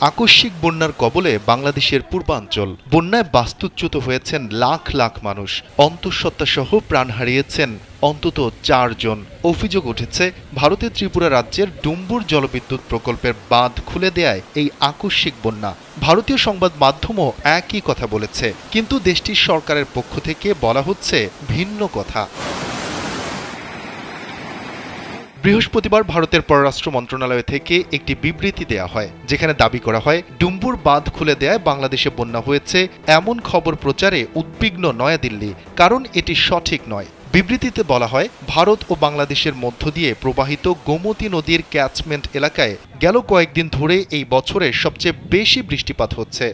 আকস্মিক বন্যার কবলে বাংলাদেশের পূর্বাঞ্চল। বন্যায় বাস্তুচ্যুত হয়েছেন লাখ লাখ মানুষ। অন্তঃসত্ত্বাসহ প্রাণ হারিয়েছেন অন্তত 4 জন। অভিযোগ উঠেছে ভারতের ত্রিপুরা রাজ্যের ডুম্বুর জলবিদ্যুৎ প্রকল্পের বাঁধ খুলে দেয়ায় এই আকস্মিক বন্যা। ভারতীয় সংবাদ মাধ্যমও একই কথা বলেছে, কিন্তু দেশটির সরকারের পক্ষ থেকে বলা হচ্ছে ভিন্ন কথা। বৃহস্পতিবার ভারতের পররাষ্ট্র মন্ত্রণালয় থেকে একটি বিবৃতি দেয়া হয়, যেখানে দাবি করা হয় ডুম্বুর বাঁধ খুলে দেয়ায় বাংলাদেশে বন্যা হয়েছে এমন খবর প্রচারে উদ্বিগ্ন নয়াদিল্লি, কারণ এটি সঠিক নয়। বিবৃতিতে বলা হয়, ভারত ও বাংলাদেশের মধ্য দিয়ে প্রবাহিত গোমতী নদীর ক্যাচমেন্ট এলাকায় গেল কয়েকদিন ধরে এই বছরের সবচেয়ে বেশি বৃষ্টিপাত হচ্ছে।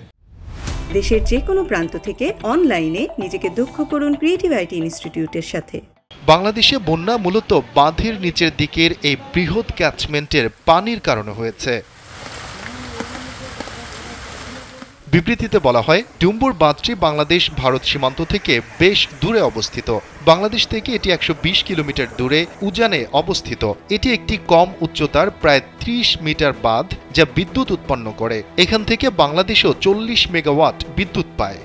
দেশের যে কোনো প্রান্ত থেকে অনলাইনে নিজেকে দক্ষ করুন ক্রিয়েটিভ আইটি ইনস্টিটিউটের সাথে। বাংলাদেশে বন্যা মূলত বাঁধের নিচের দিকের এই বৃহৎ ক্যাচমেন্টের পানির কারণে হয়েছে। বিবৃতিতে বলা হয়, ডুম্বুর বাঁধটি বাংলাদেশ ভারত সীমান্ত থেকে বেশ দূরে অবস্থিত। বাংলাদেশ থেকে এটি 120 কিলোমিটার দূরে উজানে অবস্থিত। এটি একটি কম উচ্চতার প্রায় 30 মিটার বাঁধ, যা বিদ্যুৎ উৎপন্ন করে। এখান থেকে বাংলাদেশও 40 মেগাওয়াট বিদ্যুৎ পায়।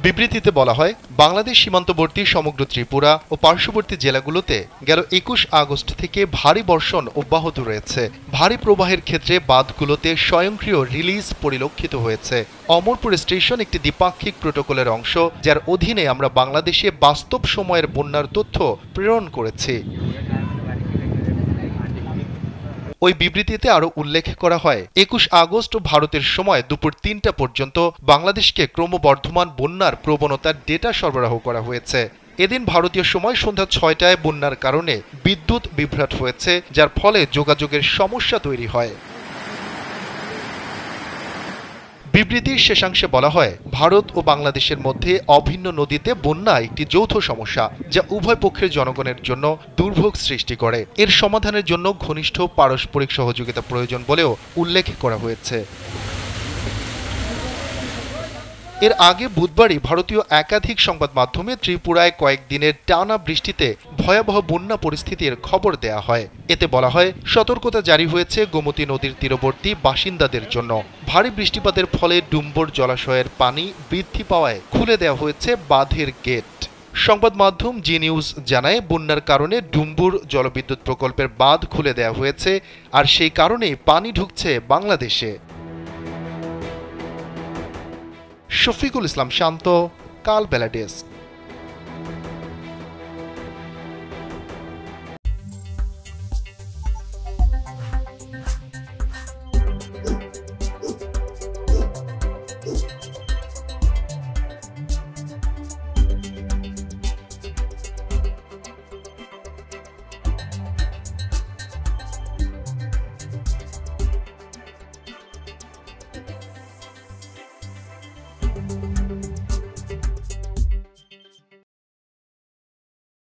বিবৃতিতে বলা হয়, বাংলাদেশ সীমান্তবর্তী সমগ্র ত্রিপুরা ও পার্শ্ববর্তী জেলাগুলোতে গেল 21 আগস্ট থেকে ভারী বর্ষণ অব্যাহত রয়েছে। ভারী প্রবাহের ক্ষেত্রে বাঁধগুলোতে স্বয়ংক্রিয় রিলিজ পরিলক্ষিত হয়েছে। অমরপুর স্টেশন একটি দ্বিপাক্ষিক প্রোটোকলের অংশ, যার অধীনে আমরা বাংলাদেশে বাস্তব সময়ের বন্যার তথ্য প্রেরণ করেছি। ওই বিবৃতিতে আরও উল্লেখ করা হয়, 21 আগস্ট ভারতের সময় দুপুর 3টা পর্যন্ত বাংলাদেশকে ক্রমবর্ধমান বন্যার প্রবণতার ডেটা সরবরাহ করা হয়েছে। এদিন ভারতীয় সময় সন্ধ্যা 6টায় বন্যার কারণে বিদ্যুৎ বিভ্রাট হয়েছে, যার ফলে যোগাযোগের সমস্যা তৈরি হয়। বিবৃতির শেষাংশে বলা হয়, ভারত ও বাংলাদেশের মধ্যে অভিন্ন নদীতে বন্যা একটি যৌথ সমস্যা, যা উভয় পক্ষের জনগণের জন্য দুর্ভোগ সৃষ্টি করে। এর সমাধানের জন্য ঘনিষ্ঠ পারস্পরিক সহযোগিতা প্রয়োজন বলেও উল্লেখ করা হয়েছে। এর আগে বুধবারই ভারতীয় একাধিক সংবাদ মাধ্যমে ত্রিপুরায় কয়েকদিনের টানা বৃষ্টিতে ভয়াবহ বন্যা পরিস্থিতির খবর দেয়া হয়। এতে বলা হয়, সতর্কতা জারি হয়েছে গোমতী নদীর তীরবর্তী বাসিন্দাদের জন্য। ভারী বৃষ্টিপাতের ফলে ডুম্বুর জলাশয়ের পানি বৃদ্ধি পাওয়ায় খুলে দেওয়া হয়েছে বাঁধের গেট। সংবাদ মাধ্যম জি নিউজ জানায়, বন্যার কারণে ডুম্বুর জলবিদ্যুৎ প্রকল্পের বাঁধ খুলে দেওয়া হয়েছে, আর সেই কারণেই পানি ঢুকছে বাংলাদেশে। শফিকুল ইসলাম শান্ত, কালবেলা ডেস্ক।